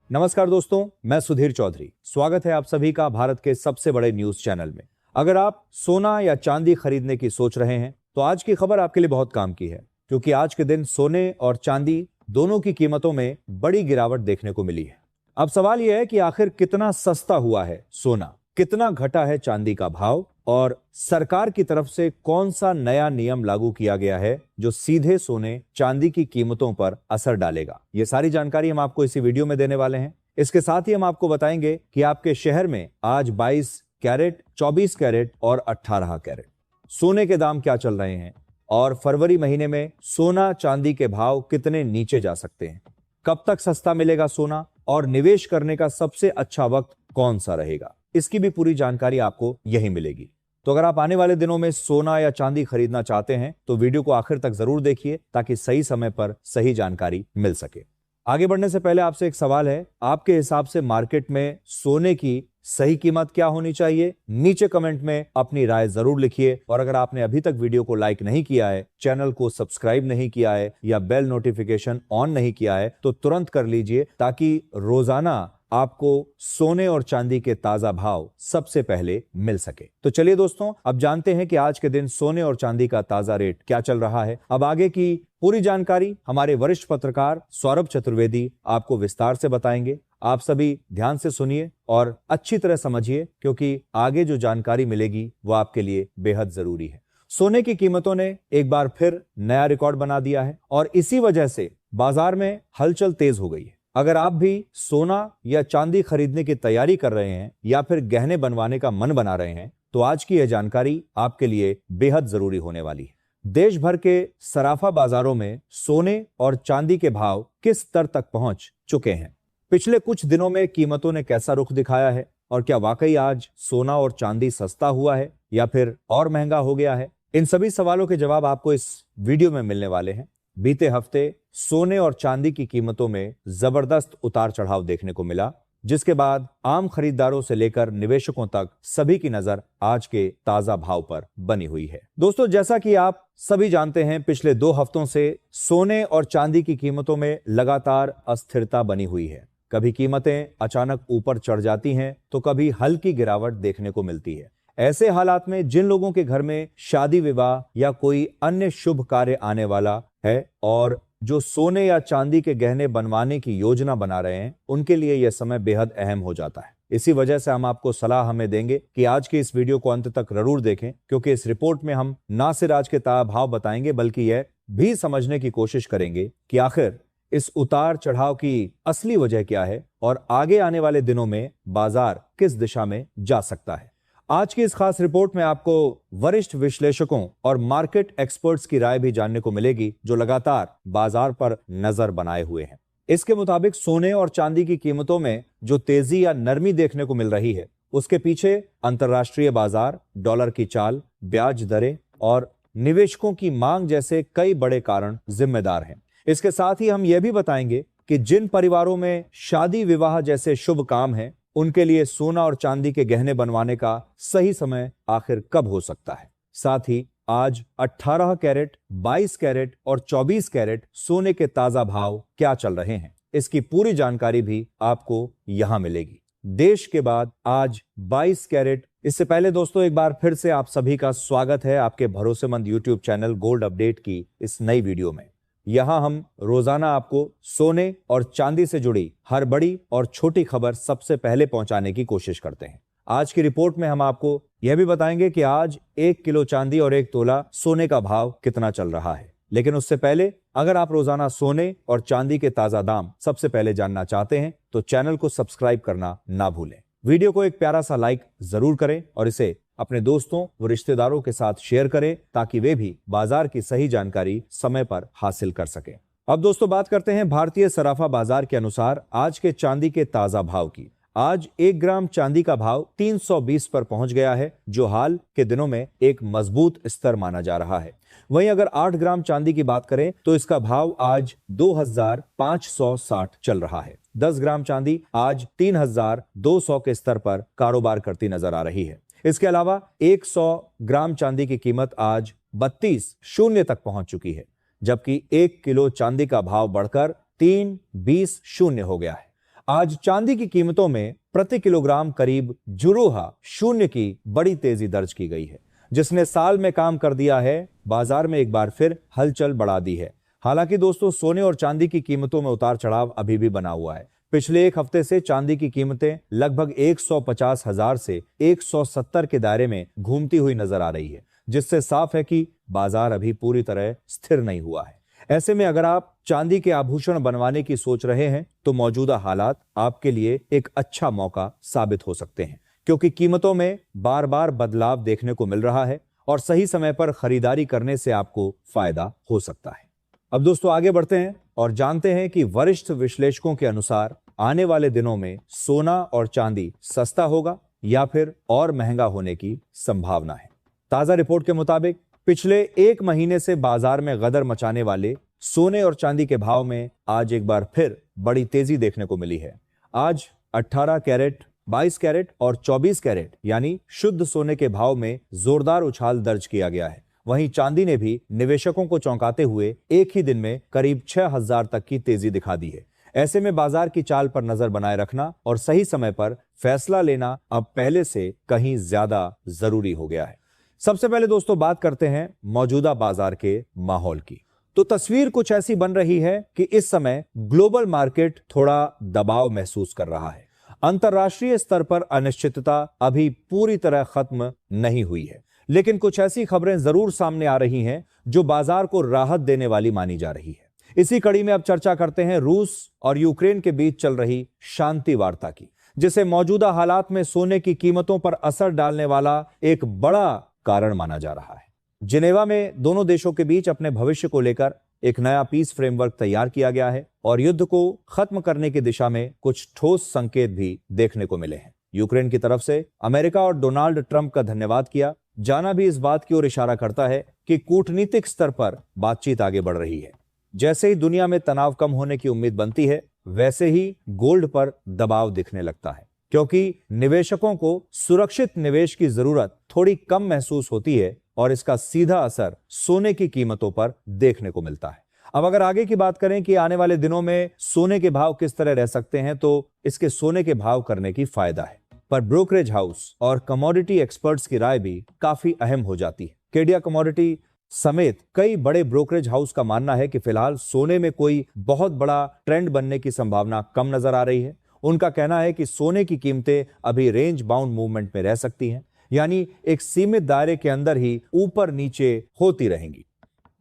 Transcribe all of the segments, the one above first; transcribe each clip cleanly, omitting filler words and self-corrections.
नमस्कार दोस्तों, मैं सुधीर चौधरी। स्वागत है आप सभी का भारत के सबसे बड़े न्यूज चैनल में। अगर आप सोना या चांदी खरीदने की सोच रहे हैं तो आज की खबर आपके लिए बहुत काम की है, क्योंकि आज के दिन सोने और चांदी दोनों की कीमतों में बड़ी गिरावट देखने को मिली है। अब सवाल यह है कि आखिर कितना सस्ता हुआ है सोना, कितना घटा है चांदी का भाव और सरकार की तरफ से कौन सा नया नियम लागू किया गया है जो सीधे सोने चांदी की कीमतों पर असर डालेगा। ये सारी जानकारी हम आपको इसी वीडियो में देने वाले हैं। इसके साथ ही हम आपको बताएंगे कि आपके शहर में आज 22 कैरेट, 24 कैरेट और 18 कैरेट सोने के दाम क्या चल रहे हैं और फरवरी महीने में सोना चांदी के भाव कितने नीचे जा सकते हैं, कब तक सस्ता मिलेगा सोना और निवेश करने का सबसे अच्छा वक्त कौन सा रहेगा, इसकी भी पूरी जानकारी आपको यही मिलेगी। तो अगर आप आने वाले दिनों में सोना या चांदी खरीदना चाहते हैं तो वीडियो को आखिर तक जरूर देखिए ताकि सही समय पर सही जानकारी मिल सके। आगे बढ़ने से पहले आपसे एक सवाल है, आपके हिसाब से मार्केट में सोने की सही कीमत क्या होनी चाहिए? नीचे कमेंट में अपनी राय जरूर लिखिए। और अगर आपने अभी तक वीडियो को लाइक नहीं किया है, चैनल को सब्सक्राइब नहीं किया है या बेल नोटिफिकेशन ऑन नहीं किया है तो तुरंत कर लीजिए, ताकि रोजाना आपको सोने और चांदी के ताजा भाव सबसे पहले मिल सके। तो चलिए दोस्तों, अब जानते हैं कि आज के दिन सोने और चांदी का ताजा रेट क्या चल रहा है। अब आगे की पूरी जानकारी हमारे वरिष्ठ पत्रकार सौरभ चतुर्वेदी आपको विस्तार से बताएंगे। आप सभी ध्यान से सुनिए और अच्छी तरह समझिए, क्योंकि आगे जो जानकारी मिलेगी वो आपके लिए बेहद जरूरी है। सोने की कीमतों ने एक बार फिर नया रिकॉर्ड बना दिया है और इसी वजह से बाजार में हलचल तेज हो गई है। अगर आप भी सोना या चांदी खरीदने की तैयारी कर रहे हैं या फिर गहने बनवाने का मन बना रहे हैं तो आज की यह जानकारी आपके लिए बेहद जरूरी होने वाली है। देश भर के सराफा बाजारों में सोने और चांदी के भाव किस स्तर तक पहुंच चुके हैं, पिछले कुछ दिनों में कीमतों ने कैसा रुख दिखाया है और क्या वाकई आज सोना और चांदी सस्ता हुआ है या फिर और महंगा हो गया है, इन सभी सवालों के जवाब आपको इस वीडियो में मिलने वाले हैं। बीते हफ्ते सोने और चांदी की कीमतों में जबरदस्त उतार चढ़ाव देखने को मिला, जिसके बाद आम खरीदारों से लेकर निवेशकों तक सभी की नजर आज के ताजा भाव पर बनी हुई है। दोस्तों, जैसा कि आप सभी जानते हैं, पिछले 2 हफ्तों से सोने और चांदी की कीमतों में लगातार अस्थिरता बनी हुई है। कभी कीमतें अचानक ऊपर चढ़ जाती हैं तो कभी हल्की गिरावट देखने को मिलती है। ऐसे हालात में जिन लोगों के घर में शादी विवाह या कोई अन्य शुभ कार्य आने वाला है और जो सोने या चांदी के गहने बनवाने की योजना बना रहे हैं, उनके लिए यह समय बेहद अहम हो जाता है। इसी वजह से हम आपको सलाह हमें देंगे कि आज की इस वीडियो को अंत तक जरूर देखें, क्योंकि इस रिपोर्ट में हम ना सिर्फ आज के ताजा भाव बताएंगे बल्कि यह भी समझने की कोशिश करेंगे कि आखिर इस उतार चढ़ाव की असली वजह क्या है और आगे आने वाले दिनों में बाजार किस दिशा में जा सकता है। आज की इस खास रिपोर्ट में आपको वरिष्ठ विश्लेषकों और मार्केट एक्सपर्ट्स की राय भी जानने को मिलेगी, जो लगातार बाजार पर नजर बनाए हुए हैं। इसके मुताबिक सोने और चांदी की कीमतों में जो तेजी या नरमी देखने को मिल रही है, उसके पीछे अंतर्राष्ट्रीय बाजार, डॉलर की चाल, ब्याज दरें और निवेशकों की मांग जैसे कई बड़े कारण जिम्मेदार हैं। इसके साथ ही हम यह भी बताएंगे कि जिन परिवारों में शादी विवाह जैसे शुभ काम हैं, उनके लिए सोना और चांदी के गहने बनवाने का सही समय आखिर कब हो सकता है। साथ ही आज 18 कैरेट, 22 कैरेट और 24 कैरेट सोने के ताजा भाव क्या चल रहे हैं, इसकी पूरी जानकारी भी आपको यहां मिलेगी। देश के बाद आज 22 कैरेट। इससे पहले दोस्तों, एक बार फिर से आप सभी का स्वागत है आपके भरोसेमंद YouTube चैनल गोल्ड अपडेट की इस नई वीडियो में। यहां हम रोजाना आपको सोने और चांदी से जुड़ी हर बड़ी और छोटी खबर सबसे पहले पहुंचाने की कोशिश करते हैं। आज की रिपोर्ट में हम आपको यह भी बताएंगे कि आज 1 किलो चांदी और 1 तोला सोने का भाव कितना चल रहा है। लेकिन उससे पहले, अगर आप रोजाना सोने और चांदी के ताजा दाम सबसे पहले जानना चाहते हैं तो चैनल को सब्सक्राइब करना ना भूलें। वीडियो को एक प्यारा सा लाइक जरूर करें और इसे अपने दोस्तों व रिश्तेदारों के साथ शेयर करें, ताकि वे भी बाजार की सही जानकारी समय पर हासिल कर सकें। अब दोस्तों, बात करते हैं भारतीय सराफा बाजार के अनुसार आज के चांदी के ताजा भाव की। आज 1 ग्राम चांदी का भाव 320 पर पहुंच गया है, जो हाल के दिनों में एक मजबूत स्तर माना जा रहा है। वहीं अगर 8 ग्राम चांदी की बात करें तो इसका भाव आज 2560 चल रहा है। 10 ग्राम चांदी आज 3200 के स्तर पर कारोबार करती नजर आ रही है। इसके अलावा 100 ग्राम चांदी की कीमत आज 32 तक पहुंच चुकी है, जबकि 1 किलो चांदी का भाव बढ़कर 320 हो गया है। आज चांदी की कीमतों में प्रति किलोग्राम करीब जुरूहा 0 की बड़ी तेजी दर्ज की गई है, जिसने साल में काम कर दिया है, बाजार में एक बार फिर हलचल बढ़ा दी है। हालांकि दोस्तों, सोने और चांदी की कीमतों में उतार चढ़ाव अभी भी बना हुआ है। पिछले एक हफ्ते से चांदी की कीमतें लगभग 150,000 से 170 के दायरे में घूमती हुई नजर आ रही है, जिससे साफ है कि बाजार अभी पूरी तरह स्थिर नहीं हुआ है। ऐसे में अगर आप चांदी के आभूषण बनवाने की सोच रहे हैं तो मौजूदा हालात आपके लिए एक अच्छा मौका साबित हो सकते हैं, क्योंकि कीमतों में बार बार बदलाव देखने को मिल रहा है और सही समय पर खरीदारी करने से आपको फायदा हो सकता है। अब दोस्तों, आगे बढ़ते हैं और जानते हैं कि वरिष्ठ विश्लेषकों के अनुसार आने वाले दिनों में सोना और चांदी सस्ता होगा या फिर और महंगा होने की संभावना है। ताजा रिपोर्ट के मुताबिक पिछले एक महीने से बाजार में गदर मचाने वाले सोने और चांदी के भाव में आज एक बार फिर बड़ी तेजी देखने को मिली है। आज 18 कैरेट, 22 कैरेट और 24 कैरेट यानी शुद्ध सोने के भाव में जोरदार उछाल दर्ज किया गया है। वहीं चांदी ने भी निवेशकों को चौंकाते हुए एक ही दिन में करीब 6,000 तक की तेजी दिखा दी है। ऐसे में बाजार की चाल पर नजर बनाए रखना और सही समय पर फैसला लेना अब पहले से कहीं ज्यादा जरूरी हो गया है। सबसे पहले दोस्तों, बात करते हैं मौजूदा बाजार के माहौल की। तो तस्वीर कुछ ऐसी बन रही है कि इस समय ग्लोबल मार्केट थोड़ा दबाव महसूस कर रहा है। अंतर्राष्ट्रीय स्तर पर अनिश्चितता अभी पूरी तरह खत्म नहीं हुई है, लेकिन कुछ ऐसी खबरें जरूर सामने आ रही हैं जो बाजार को राहत देने वाली मानी जा रही है। इसी कड़ी में अब चर्चा करते हैं रूस और यूक्रेन के बीच चल रही शांति वार्ता की, जिसे मौजूदा हालात में सोने की कीमतों पर असर डालने वाला एक बड़ा कारण माना जा रहा है। जिनेवा में दोनों देशों के बीच अपने भविष्य को लेकर एक नया पीस फ्रेमवर्क तैयार किया गया है और युद्ध को खत्म करने की दिशा में कुछ ठोस संकेत भी देखने को मिले हैं। यूक्रेन की तरफ से अमेरिका और डोनाल्ड ट्रंप का धन्यवाद किया जाना भी इस बात की ओर इशारा करता है कि कूटनीतिक स्तर पर बातचीत आगे बढ़ रही है। जैसे ही दुनिया में तनाव कम होने की उम्मीद बनती है, वैसे ही गोल्ड पर दबाव दिखने लगता है, क्योंकि निवेशकों को सुरक्षित निवेश की जरूरत थोड़ी कम महसूस होती है और इसका सीधा असर सोने की कीमतों पर देखने को मिलता है। अब अगर आगे की बात करें कि आने वाले दिनों में सोने के भाव किस तरह रह सकते हैं, तो इसके सोने के भाव करने की फायदा है, पर ब्रोकरेज हाउस और कमोडिटी एक्सपर्ट्स की राय भी काफी अहम हो जाती है। केडिया कमोडिटी समेत कई बड़े ब्रोकरेज हाउस का मानना है कि फिलहाल सोने में कोई बहुत बड़ा ट्रेंड बनने की संभावना कम नजर आ रही है। उनका कहना है कि सोने की कीमतें अभी रेंज बाउंड मूवमेंट में रह सकती हैं, यानी एक सीमित दायरे के अंदर ही ऊपर नीचे होती रहेंगी।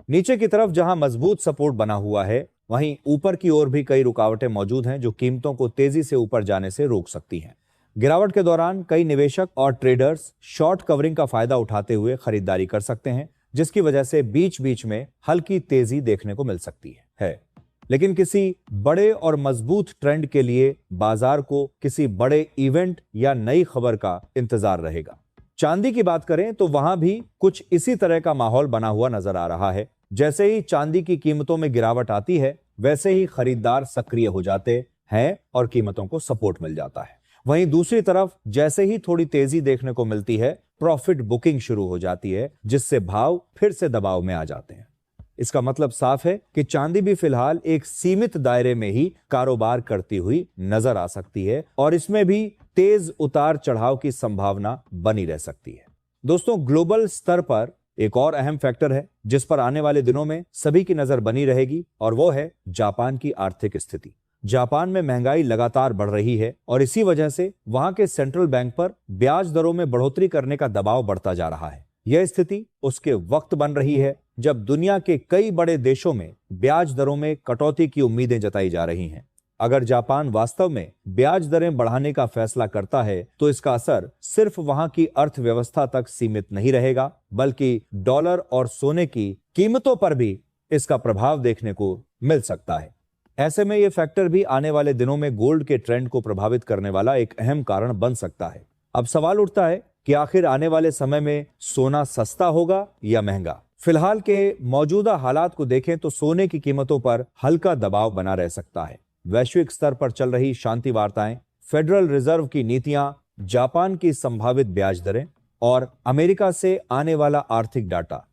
नीचे की तरफ जहां मजबूत सपोर्ट बना हुआ है, वहीं ऊपर की ओर भी कई रुकावटें मौजूद हैं जो कीमतों को तेजी से ऊपर जाने से रोक सकती हैं। गिरावट के दौरान कई निवेशक और ट्रेडर्स शॉर्ट कवरिंग का फायदा उठाते हुए खरीदारी कर सकते हैं, जिसकी वजह से बीच बीच में हल्की तेजी देखने को मिल सकती है। लेकिन किसी बड़े और मजबूत ट्रेंड के लिए बाजार को किसी बड़े इवेंट या नई खबर का इंतजार रहेगा। चांदी की बात करें तो वहां भी कुछ इसी तरह का माहौल बना हुआ नजर आ रहा है। जैसे ही चांदी की कीमतों में गिरावट आती है, वैसे ही खरीदार सक्रिय हो जाते हैं और कीमतों को सपोर्ट मिल जाता है। वहीं दूसरी तरफ जैसे ही थोड़ी तेजी देखने को मिलती है, प्रॉफिट बुकिंग शुरू हो जाती है, जिससे भाव फिर से दबाव में आ जाते हैं। इसका मतलब साफ है कि चांदी भी फिलहाल एक सीमित दायरे में ही कारोबार करती हुई नजर आ सकती है और इसमें भी तेज उतार चढ़ाव की संभावना बनी रह सकती है। दोस्तों, ग्लोबल स्तर पर एक और अहम फैक्टर है जिस पर आने वाले दिनों में सभी की नजर बनी रहेगी, और वो है जापान की आर्थिक स्थिति। जापान में महंगाई लगातार बढ़ रही है और इसी वजह से वहां के सेंट्रल बैंक पर ब्याज दरों में बढ़ोतरी करने का दबाव बढ़ता जा रहा है। यह स्थिति उसके वक्त बन रही है जब दुनिया के कई बड़े देशों में ब्याज दरों में कटौती की उम्मीदें जताई जा रही हैं। अगर जापान वास्तव में ब्याज दरें बढ़ाने का फैसला करता है तो इसका असर सिर्फ वहां की अर्थव्यवस्था तक सीमित नहीं रहेगा, बल्कि डॉलर और सोने की कीमतों पर भी इसका प्रभाव देखने को मिल सकता है। ऐसे में यह फैक्टर भी आने वाले दिनों में गोल्ड के ट्रेंड को प्रभावित करने वाला एक अहम कारण बन सकता है। अब सवाल उठता है कि आखिर आने वाले समय में सोना सस्ता होगा या महंगा। फिलहाल के मौजूदा हालात को देखें तो सोने की कीमतों पर हल्का दबाव बना रह सकता है। वैश्विक स्तर पर चल रही शांति वार्ताएं, फेडरल रिजर्व की नीतियां, जापान की संभावित ब्याज दरें और अमेरिका से आने वाला आर्थिक डाटा,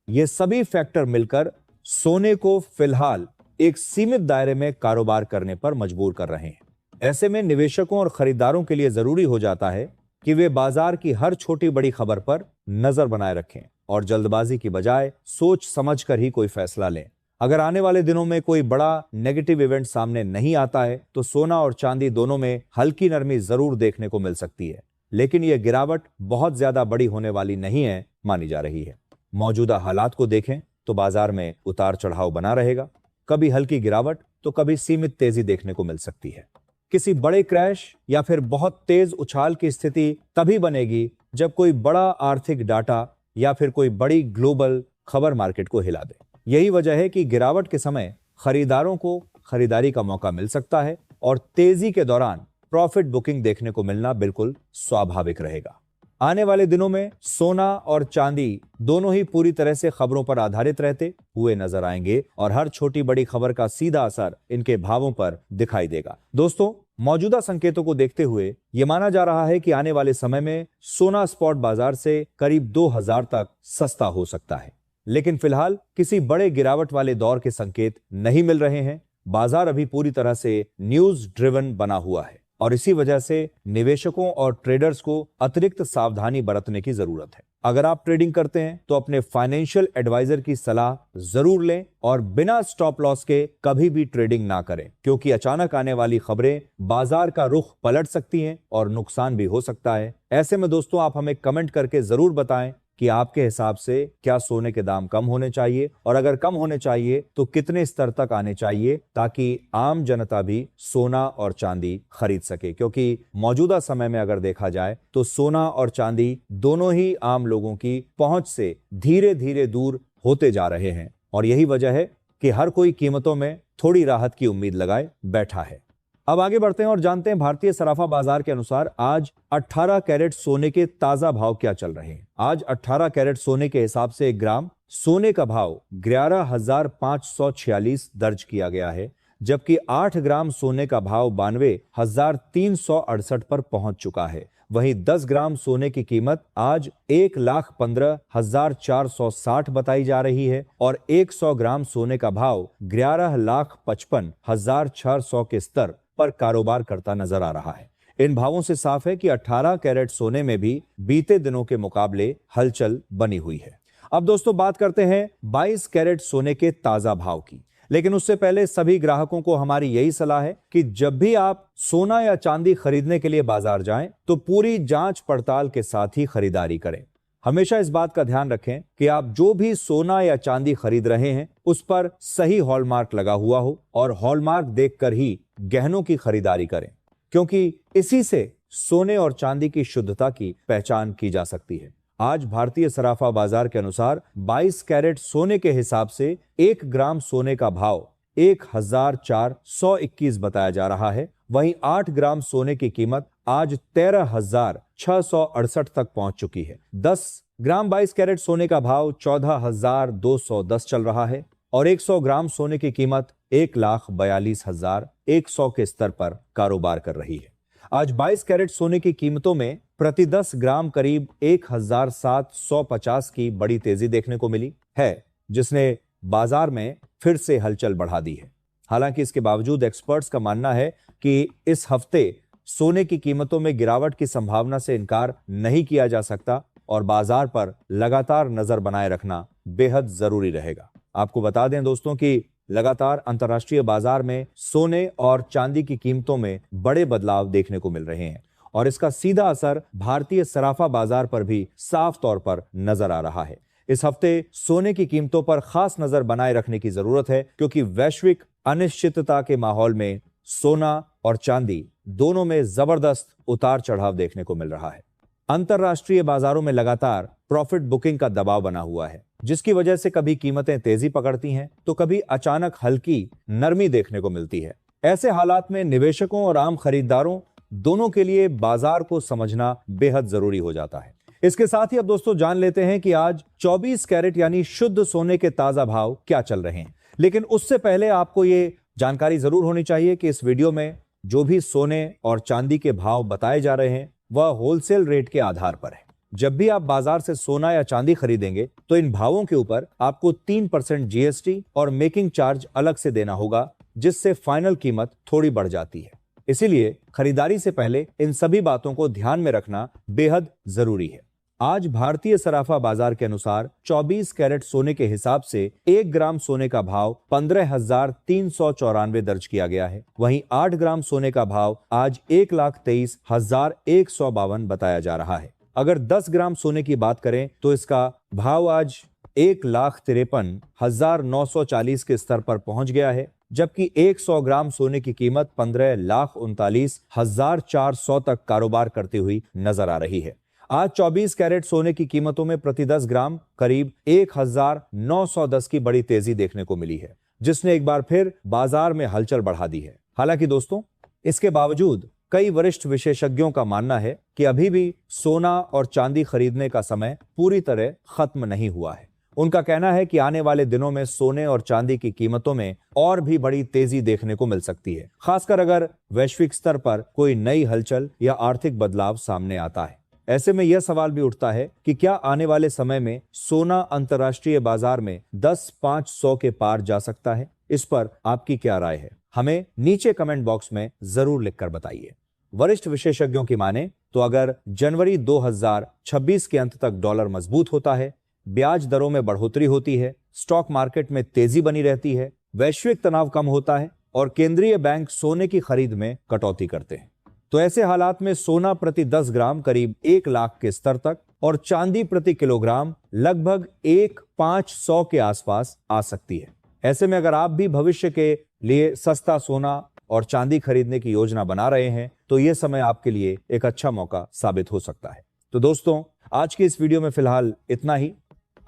ये सभी फैक्टर मिलकर सोने को फिलहाल एक सीमित दायरे में कारोबार करने पर मजबूर कर रहे हैं। ऐसे में निवेशकों और खरीदारों के लिए जरूरी हो जाता है कि वे बाजार की हर छोटी बड़ी खबर पर नजर बनाए रखें और जल्दबाजी की बजाय सोच समझकर ही कोई फैसला लें। अगर आने वाले दिनों में कोई बड़ा नेगेटिव इवेंट सामने नहीं आता है तो सोना और चांदी दोनों में हल्की नरमी जरूर देखने को मिल सकती है, लेकिन यह गिरावट बहुत ज्यादा बड़ी होने वाली नहीं है मानी जा रही है। मौजूदा हालात को देखें तो बाजार में उतार चढ़ाव बना रहेगा, कभी हल्की गिरावट तो कभी सीमित तेजी देखने को मिल सकती है। किसी बड़े क्रैश या फिर बहुत तेज उछाल की स्थिति तभी बनेगी जब कोई बड़ा आर्थिक डाटा या फिर कोई बड़ी ग्लोबल खबर मार्केट को हिला दे। यही वजह है कि गिरावट के समय खरीदारों को खरीदारी का मौका मिल सकता है और तेजी के दौरान प्रॉफिट बुकिंग देखने को मिलना बिल्कुल स्वाभाविक रहेगा। आने वाले दिनों में सोना और चांदी दोनों ही पूरी तरह से खबरों पर आधारित रहते हुए नजर आएंगे और हर छोटी बड़ी खबर का सीधा असर इनके भावों पर दिखाई देगा। दोस्तों, मौजूदा संकेतों को देखते हुए यह माना जा रहा है कि आने वाले समय में सोना स्पॉट बाजार से करीब 2000 तक सस्ता हो सकता है, लेकिन फिलहाल किसी बड़े गिरावट वाले दौर के संकेत नहीं मिल रहे हैं। बाजार अभी पूरी तरह से न्यूज ड्रिवन बना हुआ है और इसी वजह से निवेशकों और ट्रेडर्स को अतिरिक्त सावधानी बरतने की जरूरत है। अगर आप ट्रेडिंग करते हैं तो अपने फाइनेंशियल एडवाइजर की सलाह जरूर लें और बिना स्टॉप लॉस के कभी भी ट्रेडिंग ना करें, क्योंकि अचानक आने वाली खबरें बाजार का रुख पलट सकती हैं और नुकसान भी हो सकता है। ऐसे में दोस्तों, आप हमें कमेंट करके जरूर बताएं कि आपके हिसाब से क्या सोने के दाम कम होने चाहिए और अगर कम होने चाहिए तो कितने स्तर तक आने चाहिए, ताकि आम जनता भी सोना और चांदी खरीद सके। क्योंकि मौजूदा समय में अगर देखा जाए तो सोना और चांदी दोनों ही आम लोगों की पहुंच से धीरे धीरे दूर होते जा रहे हैं और यही वजह है कि हर कोई कीमतों में थोड़ी राहत की उम्मीद लगाए बैठा है। अब आगे बढ़ते हैं और जानते हैं भारतीय सराफा बाजार के अनुसार आज 18 कैरेट सोने के ताजा भाव क्या चल रहे हैं। आज 18 कैरेट सोने के हिसाब से 1 ग्राम सोने का भाव 11,546 दर्ज किया गया है, जबकि 8 ग्राम सोने का भाव 92,368 पर पहुंच चुका है। वहीं 10 ग्राम सोने की कीमत आज 1,15,460 बताई जा रही है और 100 ग्राम सोने का भाव 11,55,600 के स्तर पर कारोबार करता नजर आ रहा है। इन भावों से साफ है कि 18 कैरेट सोने में भी बीते दिनों के मुकाबले हलचल बनी हुई है। अब दोस्तों, बात करते हैं 22 कैरेट सोने के ताजा भाव की, लेकिन उससे पहले सभी ग्राहकों को हमारी यही सलाह है कि जब भी आप सोना या चांदी खरीदने के लिए बाजार जाएं तो पूरी जांच पड़ताल के साथ ही खरीदारी करें। हमेशा इस बात का ध्यान रखें कि आप जो भी सोना या चांदी खरीद रहे हैं उस पर सही हॉलमार्क लगा हुआ हो और हॉलमार्क देखकर ही गहनों की खरीदारी करें, क्योंकि इसी से सोने और चांदी की शुद्धता की पहचान की जा सकती है। आज भारतीय सराफा बाजार के अनुसार 22 कैरेट सोने के हिसाब से 1 ग्राम सोने का भाव 1,421 बताया जा रहा है। वहीं 8 ग्राम सोने की कीमत आज 13,668 तक पहुंच चुकी है। 10 ग्राम 22 कैरेट सोने का भाव 14,210 चल रहा है और 100 ग्राम सोने की कीमत 1,42,100 के स्तर पर कारोबार कर रही है। आज 22 कैरेट सोने की कीमतों में प्रति 10 ग्राम करीब 1,750 की बड़ी तेजी देखने को मिली है, जिसने बाजार में फिर से हलचल बढ़ा दी है। हालांकि इसके बावजूद एक्सपर्ट्स का मानना है कि इस हफ्ते सोने की कीमतों में गिरावट की संभावना से इनकार नहीं किया जा सकता और बाजार पर लगातार नजर बनाए रखना बेहद जरूरी रहेगा। आपको बता दें दोस्तों कि लगातार अंतर्राष्ट्रीय बाजार में सोने और चांदी की कीमतों में बड़े बदलाव देखने को मिल रहे हैं और इसका सीधा असर भारतीय सराफा बाजार पर भी साफ तौर पर नजर आ रहा है। इस हफ्ते सोने की कीमतों पर खास नजर बनाए रखने की जरूरत है, क्योंकि वैश्विक अनिश्चितता के माहौल में सोना और चांदी दोनों में जबरदस्त उतार चढ़ाव देखने को मिल रहा है। अंतर्राष्ट्रीय बाजारों में लगातार प्रॉफिट बुकिंग का दबाव बना हुआ है, जिसकी वजह से कभी कीमतें तेजी पकड़ती हैं तो कभी अचानक हल्की नरमी देखने को मिलती है। ऐसे हालात में निवेशकों और आम खरीदारों दोनों के लिए बाजार को समझना बेहद जरूरी हो जाता है। इसके साथ ही अब दोस्तों जान लेते हैं कि आज 24 कैरेट यानी शुद्ध सोने के ताजा भाव क्या चल रहे हैं। लेकिन उससे पहले आपको ये जानकारी जरूर होनी चाहिए कि इस वीडियो में जो भी सोने और चांदी के भाव बताए जा रहे हैं वह होलसेल रेट के आधार पर है। जब भी आप बाजार से सोना या चांदी खरीदेंगे तो इन भावों के ऊपर आपको 3% जीएसटी और मेकिंग चार्ज अलग से देना होगा, जिससे फाइनल कीमत थोड़ी बढ़ जाती है। इसीलिए खरीदारी से पहले इन सभी बातों को ध्यान में रखना बेहद जरूरी है। आज भारतीय सराफा बाजार के अनुसार 24 कैरेट सोने के हिसाब से 1 ग्राम सोने का भाव 15,394 दर्ज किया गया है। वहीं 8 ग्राम सोने का भाव आज 1,23,152 बताया जा रहा है। अगर 10 ग्राम सोने की बात करें तो इसका भाव आज 1,53,940 के स्तर पर पहुंच गया है, जबकि 100 ग्राम सोने की कीमत 15,39,400 तक कारोबार करती हुई नजर आ रही है। आज 24 कैरेट सोने की कीमतों में प्रति 10 ग्राम करीब 1,910 की बड़ी तेजी देखने को मिली है, जिसने एक बार फिर बाजार में हलचल बढ़ा दी है। हालांकि दोस्तों, इसके बावजूद कई वरिष्ठ विशेषज्ञों का मानना है कि अभी भी सोना और चांदी खरीदने का समय पूरी तरह खत्म नहीं हुआ है। उनका कहना है कि आने वाले दिनों में सोने और चांदी की कीमतों में और भी बड़ी तेजी देखने को मिल सकती है, खासकर अगर वैश्विक स्तर पर कोई नई हलचल या आर्थिक बदलाव सामने आता है। ऐसे में यह सवाल भी उठता है कि क्या आने वाले समय में सोना अंतर्राष्ट्रीय बाजार में 10,500 के पार जा सकता है? इस पर आपकी क्या राय है? हमें नीचे कमेंट बॉक्स में जरूर लिखकर बताइए। वरिष्ठ विशेषज्ञों की माने तो अगर जनवरी 2026 के अंत तक डॉलर मजबूत होता है, ब्याज दरों में बढ़ोतरी होती है, स्टॉक मार्केट में तेजी बनी रहती है, वैश्विक तनाव कम होता है और केंद्रीय बैंक सोने की खरीद में कटौती करते हैं, तो ऐसे हालात में सोना प्रति 10 ग्राम करीब 1 लाख के स्तर तक और चांदी प्रति किलोग्राम लगभग 1,500 के आसपास आ सकती है। ऐसे में अगर आप भी भविष्य के लिए सस्ता सोना और चांदी खरीदने की योजना बना रहे हैं तो यह समय आपके लिए एक अच्छा मौका साबित हो सकता है। तो दोस्तों, आज की इस वीडियो में फिलहाल इतना ही।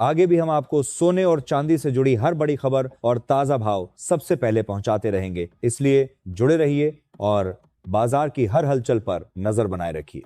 आगे भी हम आपको सोने और चांदी से जुड़ी हर बड़ी खबर और ताजा भाव सबसे पहले पहुंचाते रहेंगे, इसलिए जुड़े रहिए और बाजार की हर हलचल पर नजर बनाए रखिए।